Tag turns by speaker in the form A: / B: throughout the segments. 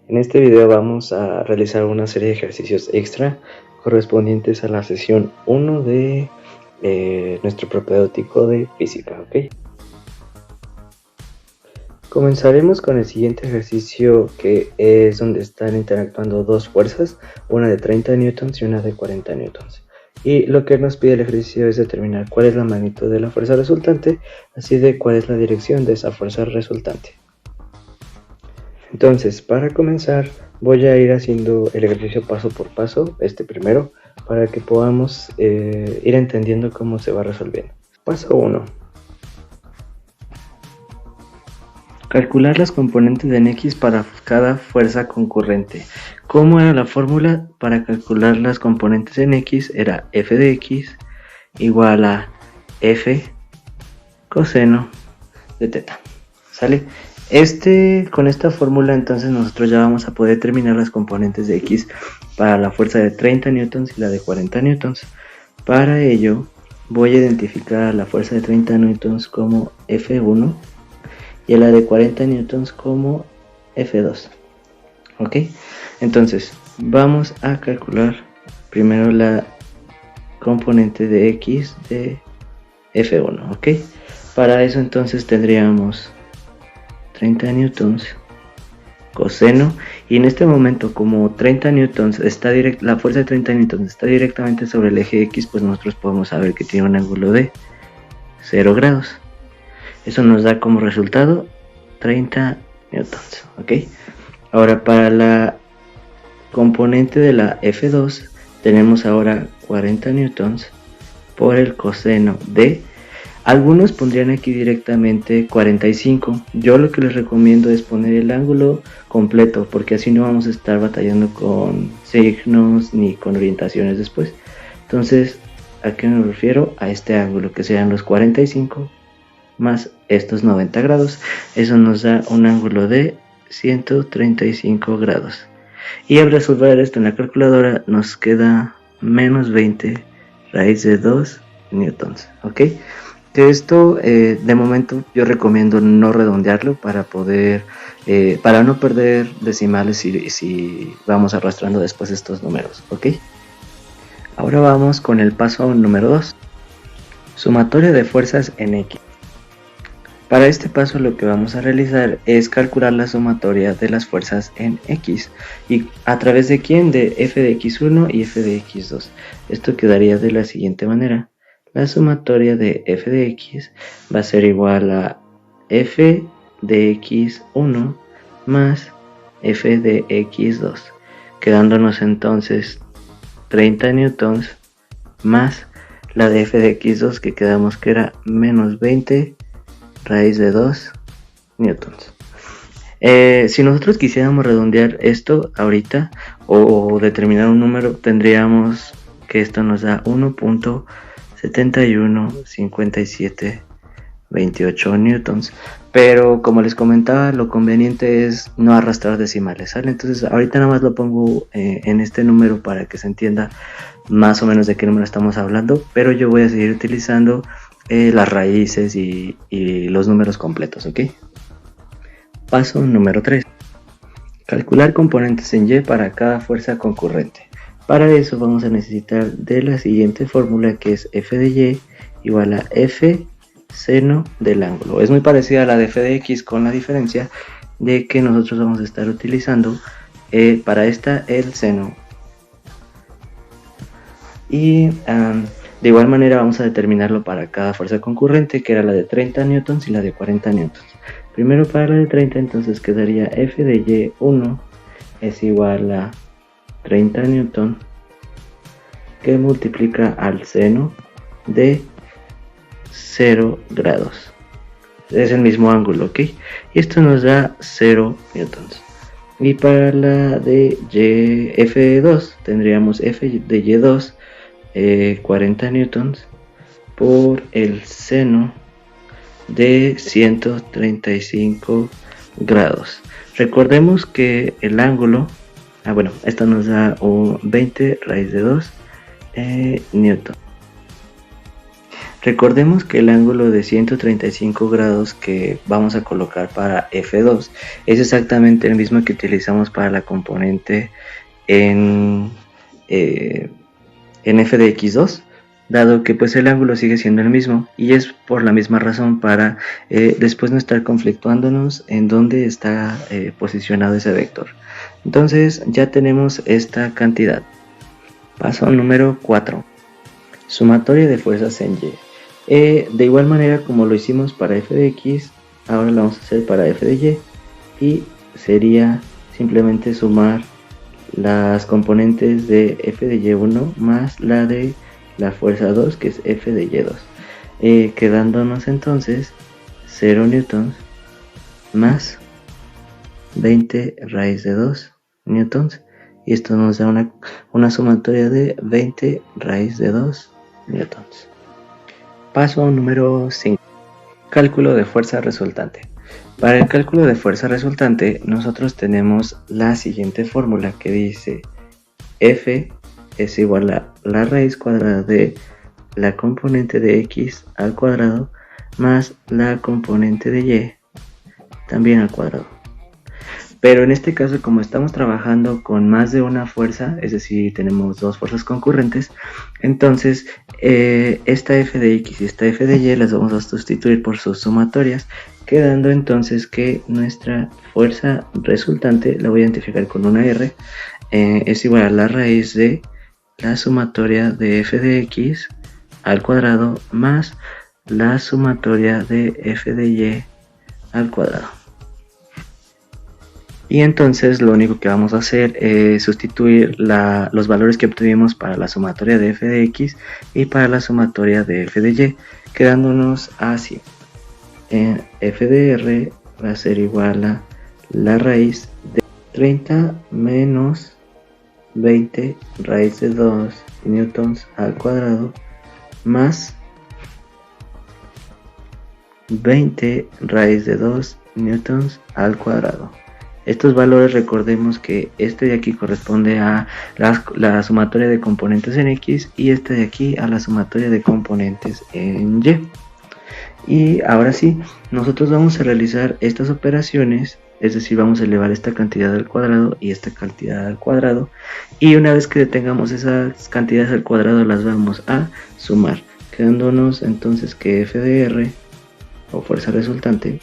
A: En este video vamos a realizar una serie de ejercicios extra correspondientes a la sesión 1 de nuestro propedéutico de física, ¿ok? Comenzaremos con el siguiente ejercicio, que es donde están interactuando dos fuerzas, una de 30 newtons y una de 40 newtons. Y lo que nos pide el ejercicio es determinar cuál es la magnitud de la fuerza resultante, así de cuál es la dirección de esa fuerza resultante. Entonces, para comenzar, voy a ir haciendo el ejercicio paso por paso, primero, para que podamos ir entendiendo cómo se va resolviendo. Paso 1. Calcular las componentes en X para cada fuerza concurrente. ¿Cómo era la fórmula para calcular las componentes en X? Era f de X igual a f coseno de teta. ¿Sale? Con esta fórmula entonces nosotros ya vamos a poder determinar las componentes de X para la fuerza de 30 newtons y la de 40 newtons. Para ello voy a identificar la fuerza de 30 newtons como F1 y a la de 40 newtons como F2. ¿Ok? Entonces vamos a calcular primero la componente de X de F1. ¿Ok? Para eso entonces tendríamos 30 newtons coseno, y en este momento, como 30 newtons la fuerza de 30 newtons está directamente sobre el eje X, pues nosotros podemos saber que tiene un ángulo de 0 grados. Eso nos da como resultado 30 newtons. ¿Ok? Ahora, para la componente de la F2 tenemos ahora 40 newtons por el coseno de... Algunos pondrían aquí directamente 45. Yo lo que les recomiendo es poner el ángulo completo, porque así no vamos a estar batallando con signos ni con orientaciones después. Entonces, ¿a qué me refiero? A este ángulo, que sean los 45 más estos 90 grados. Eso nos da un ángulo de 135 grados. Y al resolver esto en la calculadora nos queda menos 20 raíz de 2 newtons. ¿Ok? De esto, de momento yo recomiendo no redondearlo para no perder decimales si vamos arrastrando después estos números, ¿ok? Ahora vamos con el paso número 2, sumatoria de fuerzas en X. Para este paso lo que vamos a realizar es calcular la sumatoria de las fuerzas en X. ¿Y a través de quién? De f de x1 y f de x2. Esto quedaría de la siguiente manera. La sumatoria de f de x va a ser igual a f de x1 más f de x2, quedándonos entonces 30 newtons más la de f de x2, que quedamos que era menos 20 raíz de 2 newtons. Si nosotros quisiéramos redondear esto ahorita o determinar un número, tendríamos que esto nos da 1.715728 newtons, pero como les comentaba, lo conveniente es no arrastrar decimales, ¿sale? Entonces ahorita nada más lo pongo en este número para que se entienda más o menos de qué número estamos hablando, pero yo voy a seguir utilizando las raíces y los números completos, ¿ok? Paso número 3. Calcular componentes en Y para cada fuerza concurrente. Para eso vamos a necesitar de la siguiente fórmula, que es f de y igual a f seno del ángulo. Es muy parecida a la de f de x, con la diferencia de que nosotros vamos a estar utilizando para esta el seno. Y de igual manera vamos a determinarlo para cada fuerza concurrente, que era la de 30 newtons y la de 40 newtons. Primero para la de 30, entonces quedaría f de y1 es igual a 30 newton que multiplica al seno de 0 grados. Es el mismo ángulo, ¿ok? Y esto nos da 0 newtons. Y para la de F2 tendríamos f de y2 40 newtons por el seno de 135 grados. Recordemos que el ángulo, esto nos da un 20 raíz de 2 newton. Recordemos que el ángulo de 135 grados que vamos a colocar para F2 es exactamente el mismo que utilizamos para la componente en f de x2, dado que pues el ángulo sigue siendo el mismo, y es por la misma razón para después no estar conflictuándonos en dónde está posicionado ese vector. Entonces ya tenemos esta cantidad. Paso número 4. Sumatoria de fuerzas en Y. De igual manera como lo hicimos para f de x, ahora lo vamos a hacer para f de y, y sería simplemente sumar las componentes de f de y1 más la de la fuerza 2, que es f de y2, quedándonos entonces 0 newtons más 20 raíz de 2 newtons, y esto nos da una sumatoria de 20 raíz de 2 newtons. Paso número 5. Cálculo de fuerza resultante. Para el cálculo de fuerza resultante nosotros tenemos la siguiente fórmula que dice F es igual a la raíz cuadrada de la componente de x al cuadrado más la componente de y también al cuadrado. Pero en este caso, como estamos trabajando con más de una fuerza, es decir, tenemos dos fuerzas concurrentes, entonces esta f de x y esta f de y las vamos a sustituir por sus sumatorias, quedando entonces que nuestra fuerza resultante, la voy a identificar con una r, es igual a la raíz de la sumatoria de f de x al cuadrado más la sumatoria de f de y al cuadrado. Y entonces lo único que vamos a hacer es sustituir los valores que obtuvimos para la sumatoria de f de x y para la sumatoria de f de y, quedándonos así. F de r va a ser igual a la raíz de 30 menos 20 raíz de 2 newtons al cuadrado más 20 raíz de 2 newtons al cuadrado. Estos valores, recordemos que este de aquí corresponde a la sumatoria de componentes en x y este de aquí a la sumatoria de componentes en y. Y ahora sí, nosotros vamos a realizar estas operaciones, es decir, vamos a elevar esta cantidad al cuadrado y esta cantidad al cuadrado, y una vez que tengamos esas cantidades al cuadrado las vamos a sumar, quedándonos entonces que f de r, o fuerza resultante,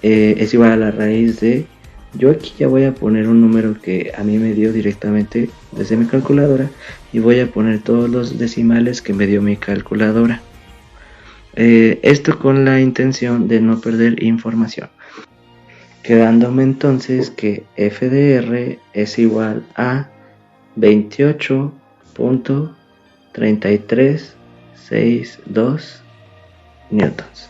A: es igual a la raíz de, yo aquí ya voy a poner un número que a mí me dio directamente desde mi calculadora, y voy a poner todos los decimales que me dio mi calculadora. Esto con la intención de no perder información, quedándome entonces que f de r es igual a 28.3362 newtons.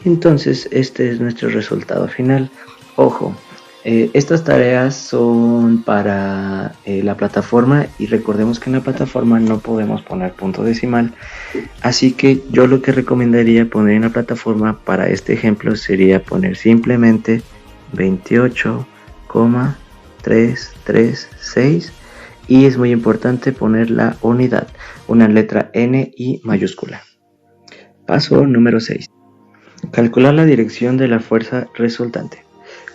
A: Entonces este es nuestro resultado final. Ojo, estas tareas son para la plataforma, y recordemos que en la plataforma no podemos poner punto decimal, así que yo lo que recomendaría poner en la plataforma para este ejemplo sería poner simplemente 28,336, y es muy importante poner la unidad, una letra N y mayúscula. Paso número 6. Calcular la dirección de la fuerza resultante.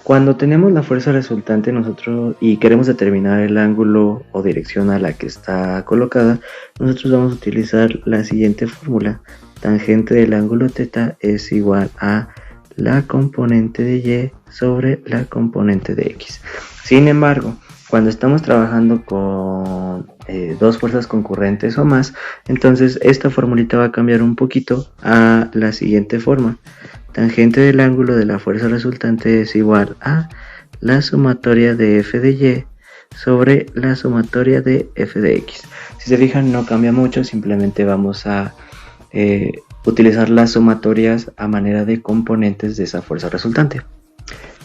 A: Cuando tenemos la fuerza resultante nosotros y queremos determinar el ángulo o dirección a la que está colocada, nosotros vamos a utilizar la siguiente fórmula. Tangente del ángulo θ es igual a la componente de y sobre la componente de x. Sin embargo, cuando estamos trabajando con dos fuerzas concurrentes o más, entonces esta formulita va a cambiar un poquito a la siguiente forma. Tangente del ángulo de la fuerza resultante es igual a la sumatoria de f de y sobre la sumatoria de f de x. Si se fijan, no cambia mucho, simplemente vamos a utilizar las sumatorias a manera de componentes de esa fuerza resultante,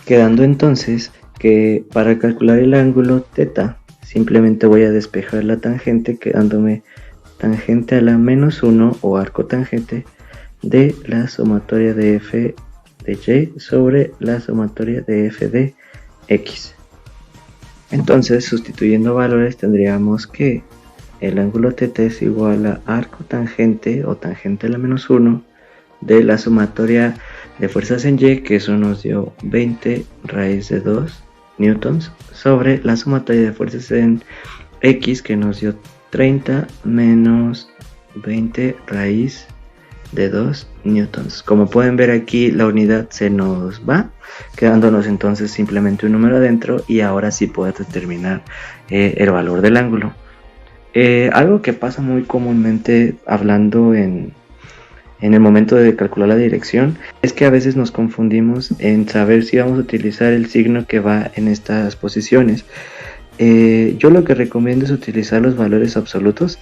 A: quedando entonces que para calcular el ángulo θ simplemente voy a despejar la tangente, quedándome tangente a la menos 1 o arco tangente de la sumatoria de f de y sobre la sumatoria de f de x. Entonces, sustituyendo valores, tendríamos que el ángulo θ es igual a arco tangente o tangente a la menos 1 de la sumatoria de fuerzas en Y, que eso nos dio 20 raíz de 2 newtons, sobre la sumatoria de fuerzas en X, que nos dio 30 menos 20 raíz de 2 newtons. Como pueden ver aquí, la unidad se nos va, quedándonos entonces simplemente un número adentro, y ahora sí puedo determinar el valor del ángulo. Algo que pasa muy comúnmente hablando en el momento de calcular la dirección es que a veces nos confundimos en saber si vamos a utilizar el signo que va en estas posiciones. Yo lo que recomiendo es utilizar los valores absolutos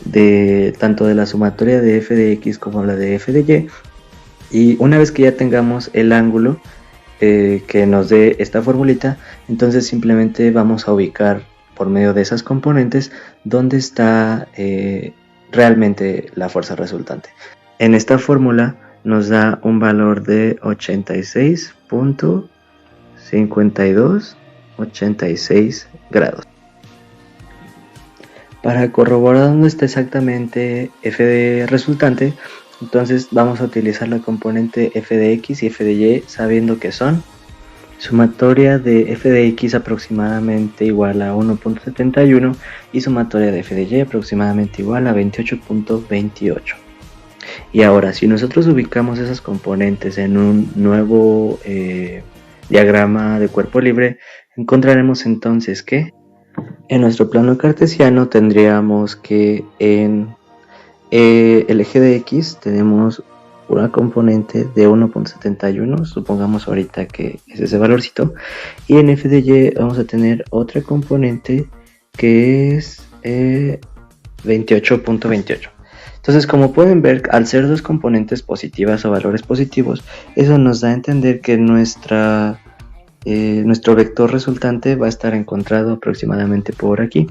A: de tanto de la sumatoria de f de x como la de f de y una vez que ya tengamos el ángulo que nos dé esta formulita, entonces simplemente vamos a ubicar por medio de esas componentes dónde está realmente la fuerza resultante. En esta fórmula nos da un valor de 86.5286 grados. Para corroborar dónde está exactamente f de resultante, entonces vamos a utilizar la componente f de x y f de y, sabiendo que son sumatoria de f de x aproximadamente igual a 1.71 y sumatoria de f de y aproximadamente igual a 28.28. Y ahora, si nosotros ubicamos esas componentes en un nuevo diagrama de cuerpo libre, encontraremos entonces que en nuestro plano cartesiano tendríamos que en el eje de x tenemos una componente de 1.71, supongamos ahorita que es ese valorcito, y en f de y vamos a tener otra componente que es 28.28. Entonces, como pueden ver, al ser dos componentes positivas o valores positivos, eso nos da a entender que nuestro vector resultante va a estar encontrado aproximadamente por aquí.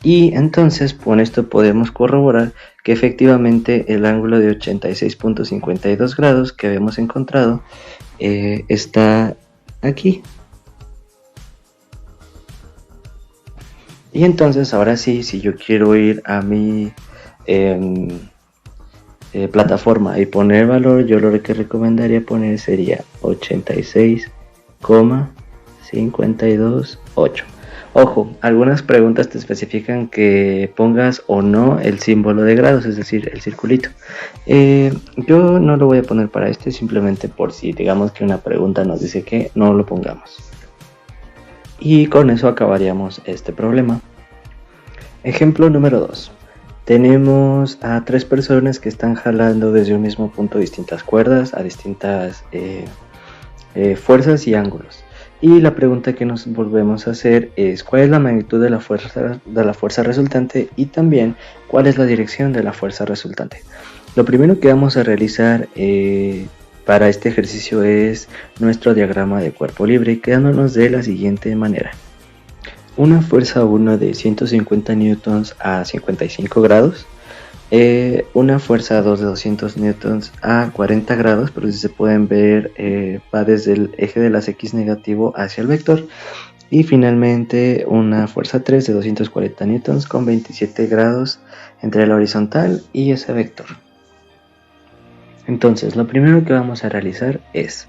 A: Y entonces con esto podemos corroborar que efectivamente el ángulo de 86.52 grados que habíamos encontrado está aquí. Y entonces ahora sí, si yo quiero ir a mi plataforma y poner valor, yo lo que recomendaría poner sería 86,528. Ojo, algunas preguntas te especifican que pongas o no el símbolo de grados, es decir, el circulito. Yo no lo voy a poner para este, simplemente por si digamos que una pregunta nos dice que no lo pongamos. Y con eso acabaríamos este problema. Ejemplo número 2. Tenemos a tres personas que están jalando desde un mismo punto distintas cuerdas a distintas fuerzas y ángulos. Y la pregunta que nos volvemos a hacer es cuál es la magnitud de la fuerza resultante y también cuál es la dirección de la fuerza resultante. Lo primero que vamos a realizar para este ejercicio es nuestro diagrama de cuerpo libre, quedándonos de la siguiente manera. Una fuerza 1 de 150 newtons a 55 grados. Una fuerza 2 de 200 newtons a 40 grados, pero si se pueden ver va desde el eje de las X negativo hacia el vector. Y finalmente una fuerza 3 de 240 newtons con 27 grados entre la horizontal y ese vector. Entonces lo primero que vamos a realizar es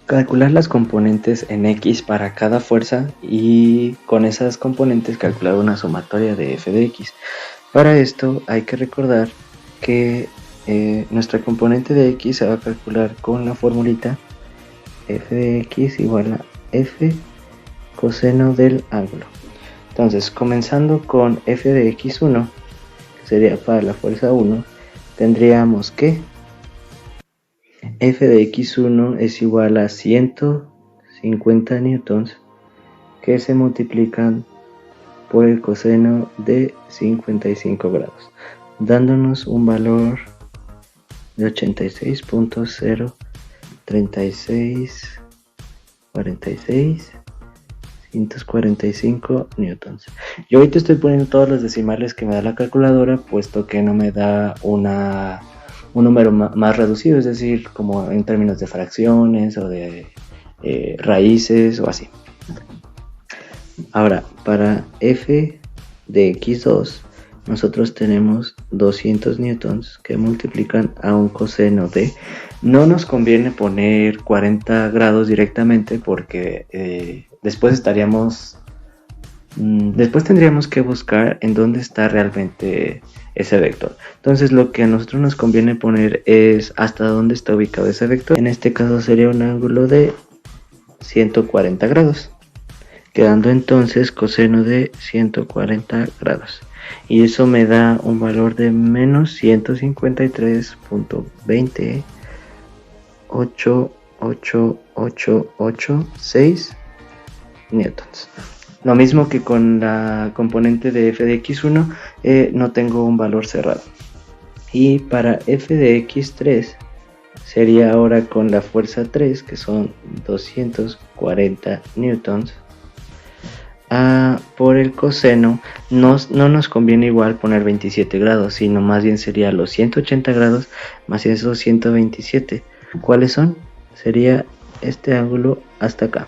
A: calcular las componentes en X para cada fuerza y con esas componentes calcular una sumatoria de f de X. Para esto hay que recordar que nuestra componente de X se va a calcular con la formulita f de X igual a f coseno del ángulo. Entonces, comenzando con f de X1, que sería para la fuerza 1, tendríamos que f de X1 es igual a 150 newtons que se multiplican por el coseno de 55 grados, dándonos un valor de 86.03646 245 newtons. Yo ahorita estoy poniendo todos los decimales que me da la calculadora, puesto que no me da un número más reducido, es decir, como en términos de fracciones o de raíces o así. Ahora, para f de x2, nosotros tenemos 200 newtons que multiplican a un coseno de... No nos conviene poner 40 grados directamente porque después tendríamos que buscar en dónde está realmente ese vector. Entonces lo que a nosotros nos conviene poner es hasta dónde está ubicado ese vector. En este caso sería un ángulo de 140 grados, quedando entonces coseno de 140 grados. Y eso me da un valor de menos 153.2088886 newtons. Lo mismo que con la componente de f de x1, no tengo un valor cerrado. Y para f de x3 sería ahora con la fuerza 3, que son 240 newtons. Por el coseno no nos conviene igual poner 27 grados, sino más bien sería los 180 grados más esos 127. ¿Cuáles son? Sería este ángulo hasta acá.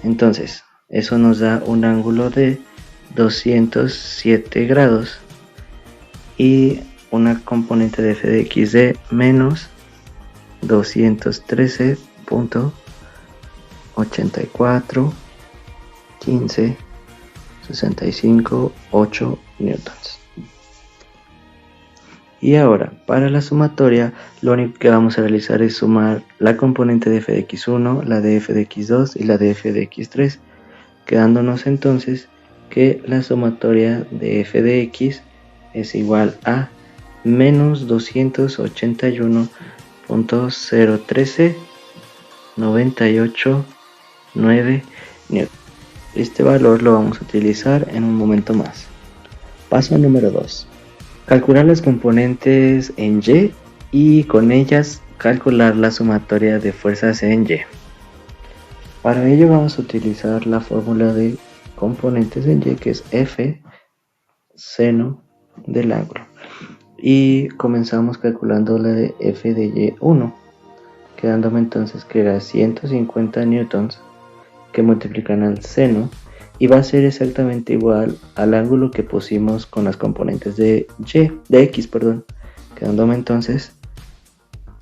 A: Entonces eso nos da un ángulo de 207 grados y una componente de f de x de menos 213.84 15 65 8 newtons. Y ahora para la sumatoria lo único que vamos a realizar es sumar la componente de f de x1, la de f de x2 y la de f de x3, quedándonos entonces que la sumatoria de f de x es igual a menos 281.013 98.9 newtons. Este valor lo vamos a utilizar en un momento más. Paso número 2. Calcular las componentes en Y y con ellas calcular la sumatoria de fuerzas en Y. Para ello vamos a utilizar la fórmula de componentes en Y, que es F seno del ángulo. Y comenzamos calculando la de F de Y1, quedándome entonces que era 150 newtons que multiplican al seno, y va a ser exactamente igual al ángulo que pusimos con las componentes de x, quedándome entonces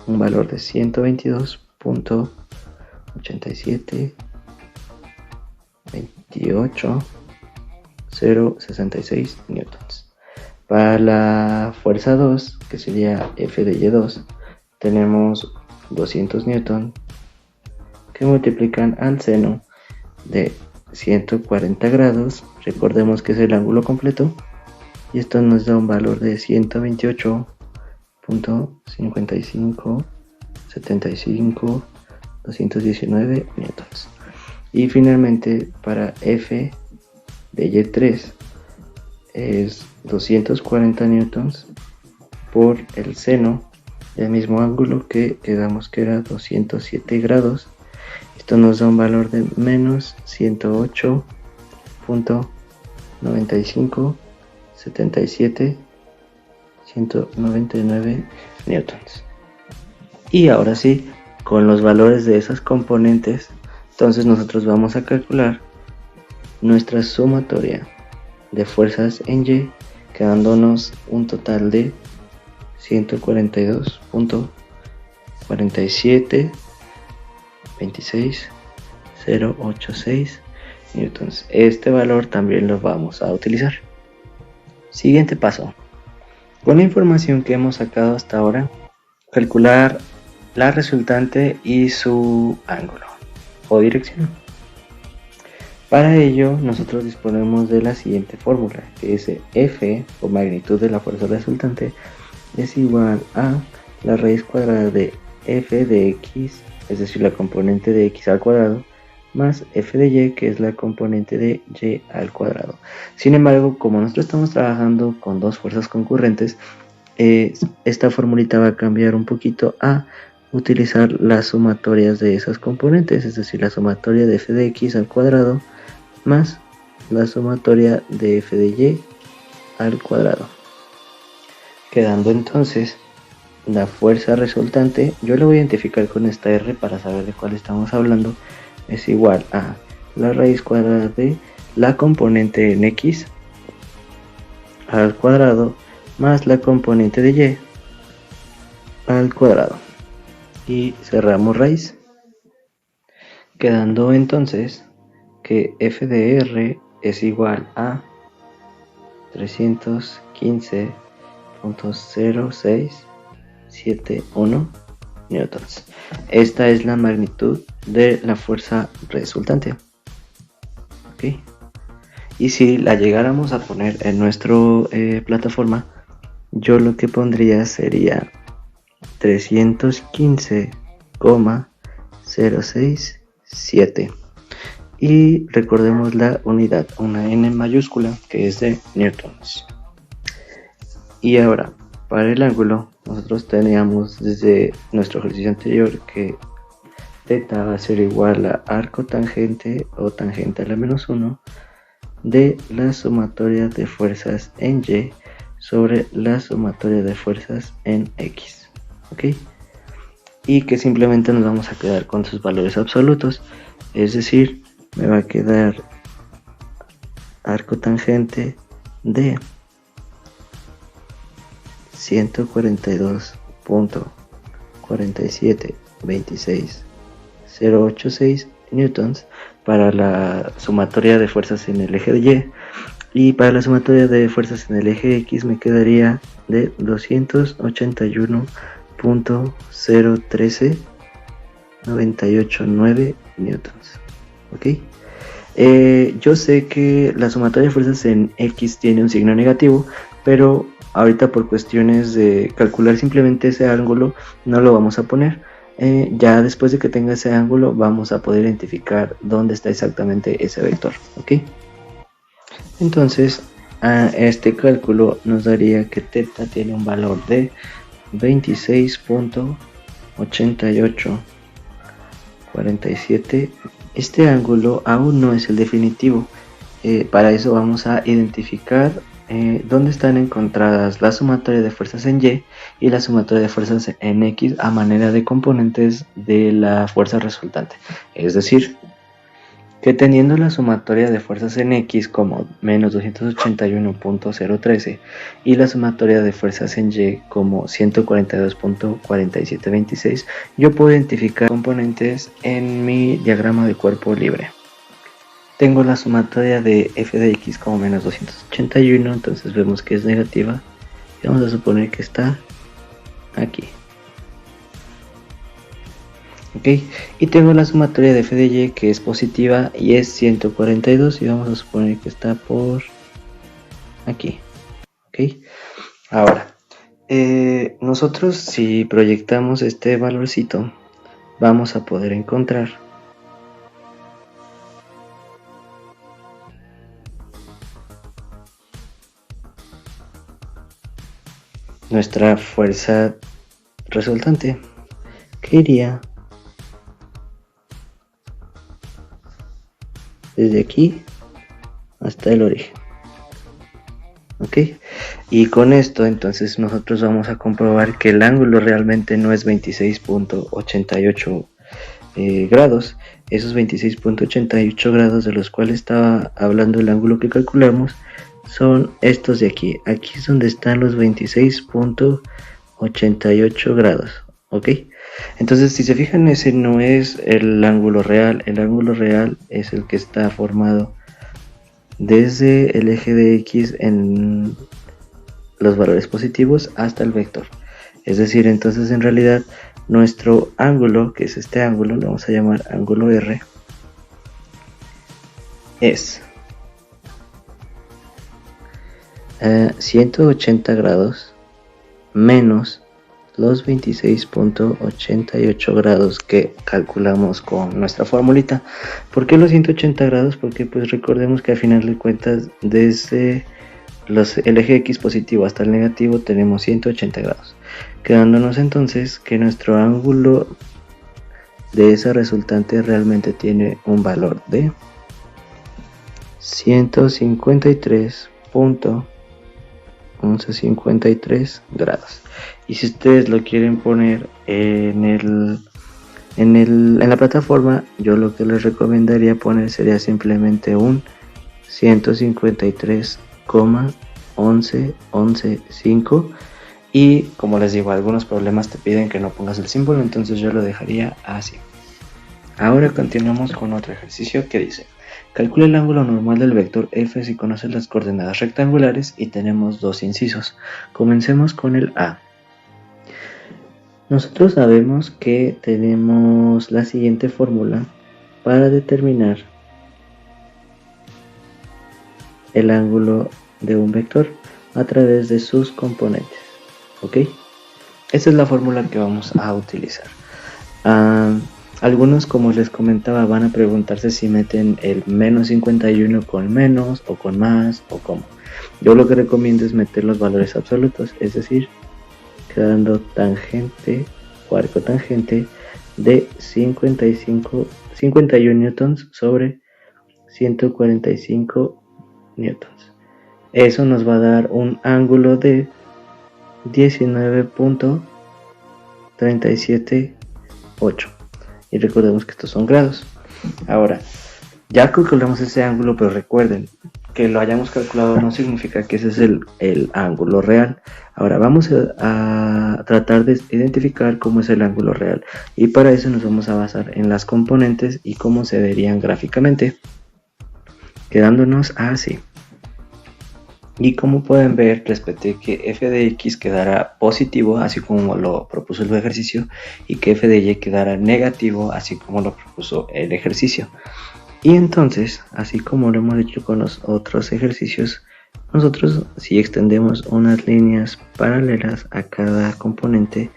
A: un valor de 122.87 28.066 newtons. Para la fuerza 2, que sería F de Y2, tenemos 200 newtons que multiplican al seno de 140 grados, recordemos que es el ángulo completo, y esto nos da un valor de 128.5575 219 newtons. Y finalmente para F de Y3 es 240 newtons por el seno del mismo ángulo que quedamos que era 207 grados. Esto nos da un valor de menos 108.95 77 199 newtons. Y ahora sí, con los valores de esas componentes, entonces nosotros vamos a calcular nuestra sumatoria de fuerzas en Y, quedándonos un total de 142.47 26.086 newtons. Este valor también lo vamos a utilizar. Siguiente paso. Con la información que hemos sacado hasta ahora, calcular la resultante y su ángulo o dirección. Para ello nosotros disponemos de la siguiente fórmula, que es F o magnitud de la fuerza resultante es igual a la raíz cuadrada de f de x, es decir, la componente de x al cuadrado, más f de y, que es la componente de y al cuadrado. Sin embargo, como nosotros estamos trabajando con dos fuerzas concurrentes, esta formulita va a cambiar un poquito a utilizar las sumatorias de esas componentes, es decir, la sumatoria de f de x al cuadrado más la sumatoria de f de y al cuadrado, quedando entonces la fuerza resultante. Yo lo voy a identificar con esta r para saber de cuál estamos hablando. Es igual a la raíz cuadrada de la componente en x al cuadrado más la componente de y al cuadrado, y cerramos raíz, quedando entonces que f de r es igual a 315.0671 newtons. Esta es la magnitud de la fuerza resultante. ¿Okay? Y si la llegáramos a poner en nuestra plataforma, yo lo que pondría sería 315,067. Y recordemos la unidad, una n mayúscula, que es de newtons. Y ahora, para el ángulo, nosotros teníamos desde nuestro ejercicio anterior que θ va a ser igual a arco tangente o tangente a la menos 1 de la sumatoria de fuerzas en y sobre la sumatoria de fuerzas en x. ¿Ok? Y que simplemente nos vamos a quedar con sus valores absolutos, es decir, me va a quedar arco tangente de 142.4726086 newtons para la sumatoria de fuerzas en el eje de y, y para la sumatoria de fuerzas en el eje x me quedaría de 281.013.989 newtons. ¿Ok? Yo sé que la sumatoria de fuerzas en x tiene un signo negativo, pero ahorita por cuestiones de calcular simplemente ese ángulo no lo vamos a poner. Ya después de que tenga ese ángulo vamos a poder identificar dónde está exactamente ese vector. ¿Ok? Entonces este cálculo nos daría que θ tiene un valor de 26.8847. Este ángulo aún no es el definitivo. Para eso vamos a identificar dónde están encontradas la sumatoria de fuerzas en y la sumatoria de fuerzas en x a manera de componentes de la fuerza resultante. Es decir, que teniendo la sumatoria de fuerzas en x como menos 281.013 y la sumatoria de fuerzas en y como 142.4726, yo puedo identificar componentes en mi diagrama de cuerpo libre. Tengo la sumatoria de f de x como menos 281, entonces vemos que es negativa y vamos a suponer que está aquí. Ok, y tengo la sumatoria de f de y que es positiva y es 142 y vamos a suponer que está por aquí. Ok, ahora nosotros si proyectamos este valorcito vamos a poder encontrar nuestra fuerza resultante, que iría desde aquí hasta el origen. ¿Ok? Y con esto entonces nosotros vamos a comprobar que el ángulo realmente no es 26.88 grados. Esos 26.88 grados de los cuales estaba hablando el ángulo que calculamos son estos de aquí. Aquí es donde están los 26.88 grados. ¿Ok? Entonces si se fijan, ese no es el ángulo real. El ángulo real es el que está formado desde el eje de x en los valores positivos hasta el vector. Es decir, entonces en realidad nuestro ángulo, que es este ángulo, lo vamos a llamar ángulo R, es 180 grados menos los 26.88 grados que calculamos con nuestra formulita. ¿Por qué los 180 grados? Porque pues recordemos que al final de cuentas desde el eje X positivo hasta el negativo tenemos 180 grados, quedándonos entonces que nuestro ángulo de esa resultante realmente tiene un valor de 153.1153 grados. Y si ustedes lo quieren poner en la plataforma, yo lo que les recomendaría poner sería simplemente un 153,1115. Y como les digo, algunos problemas te piden que no pongas el símbolo, entonces yo lo dejaría así. Ahora continuamos con otro ejercicio que dice: calcula el ángulo normal del vector f si conoces las coordenadas rectangulares, y tenemos dos incisos. Comencemos con el A. Nosotros sabemos que tenemos la siguiente fórmula para determinar el ángulo de un vector a través de sus componentes. ¿Ok? Esta es la fórmula que vamos a utilizar. Algunos, como les comentaba, van a preguntarse si meten el menos 51 con menos o con más o cómo. Yo lo que recomiendo es meter los valores absolutos, es decir, quedando tangente o arco tangente de 51 newtons sobre 145 newtons. Eso nos va a dar un ángulo de 19.378. Y recordemos que estos son grados. Ahora, ya calculamos ese ángulo, pero recuerden que lo hayamos calculado no significa que ese es el ángulo real. Ahora vamos a tratar de identificar cómo es el ángulo real, y para eso nos vamos a basar en las componentes y cómo se verían gráficamente, quedándonos así. Y como pueden ver, respeté que f de x quedara positivo, así como lo propuso el ejercicio, y que f de y quedara negativo, así como lo propuso el ejercicio. Y entonces, así como lo hemos hecho con los otros ejercicios, nosotros, si extendemos unas líneas paralelas a cada componente,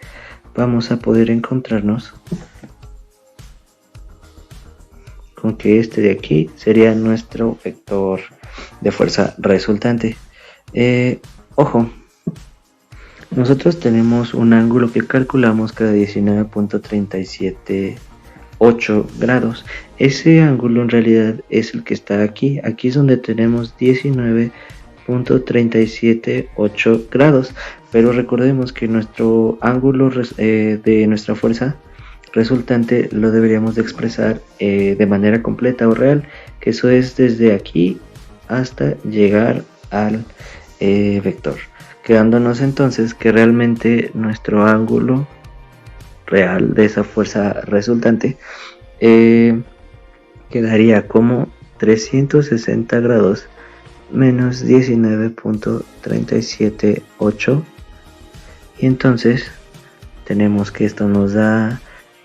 A: vamos a poder encontrarnos con que este de aquí sería nuestro vector de fuerza resultante. Ojo, nosotros tenemos un ángulo que calculamos que de 19.378 grados. Ese ángulo en realidad es el que está aquí. Aquí es donde tenemos 19.378 grados. Pero recordemos que nuestro ángulo de nuestra fuerza resultante lo deberíamos de expresar de manera completa o real, que eso es desde aquí hasta llegar al vector, quedándonos entonces que realmente nuestro ángulo real de esa fuerza resultante quedaría como 360 grados menos 19.378, y entonces tenemos que esto nos da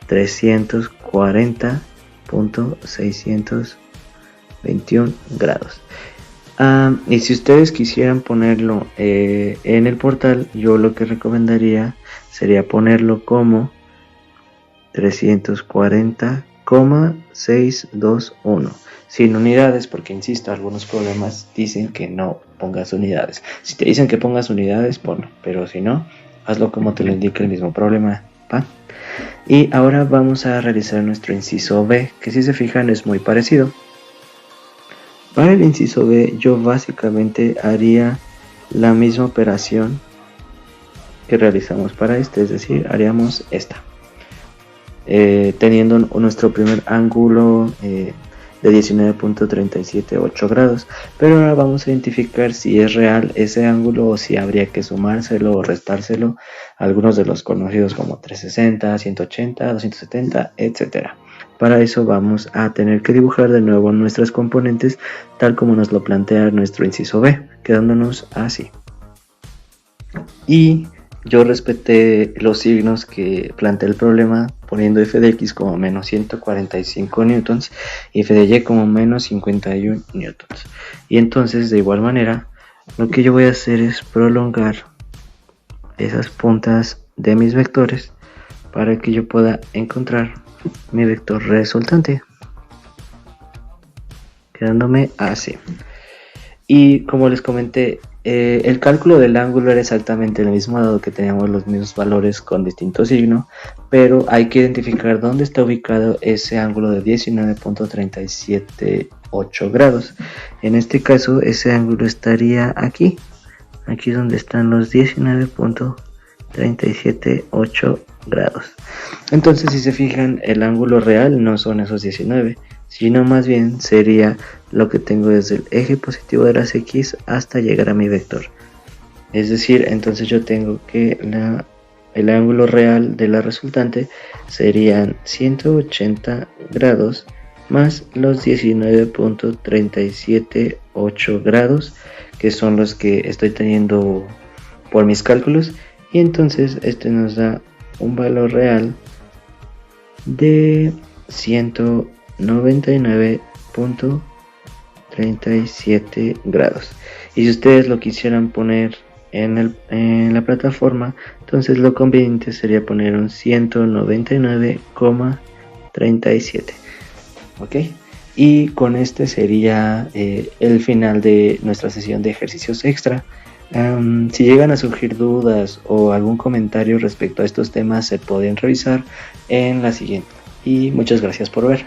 A: 340.621 grados. Y si ustedes quisieran ponerlo en el portal, yo lo que recomendaría sería ponerlo como 340,621 sin unidades, porque insisto, algunos problemas dicen que no pongas unidades. Si te dicen que pongas unidades, ponlo, pero si no, hazlo como te lo indica el mismo problema, ¿va? Y ahora vamos a realizar nuestro inciso B, que si se fijan es muy parecido. Para el inciso B, yo básicamente haría la misma operación que realizamos para este, es decir, haríamos esta, teniendo nuestro primer ángulo de 19.378 grados, pero ahora vamos a identificar si es real ese ángulo o si habría que sumárselo o restárselo a algunos de los conocidos como 360, 180, 270, etcétera. Para eso vamos a tener que dibujar de nuevo nuestras componentes tal como nos lo plantea nuestro inciso B, quedándonos así. Y yo respeté los signos que plantea el problema, poniendo f de x como menos 145 newtons y f de y como menos 51 newtons. Y entonces, de igual manera, lo que yo voy a hacer es prolongar esas puntas de mis vectores para que yo pueda encontrar mi vector resultante, quedándome así. Y como les comenté, el cálculo del ángulo era exactamente el mismo, dado que teníamos los mismos valores con distinto signo, pero hay que identificar dónde está ubicado ese ángulo de 8 grados. En este caso ese ángulo estaría aquí donde están los 19.378 grados. Entonces, si se fijan, el ángulo real no son esos 19, sino más bien sería lo que tengo desde el eje positivo de las X hasta llegar a mi vector. Es decir, entonces yo tengo que el ángulo real de la resultante serían 180 grados más los 19.378 grados, que son los que estoy teniendo por mis cálculos, y entonces este nos da un valor real de 199.37 grados. Y si ustedes lo quisieran poner en la plataforma, entonces lo conveniente sería poner un 199,37. ok, y con este sería el final de nuestra sesión de ejercicios extra. Si llegan a surgir dudas o algún comentario respecto a estos temas, se pueden revisar en la siguiente. Y muchas gracias por ver.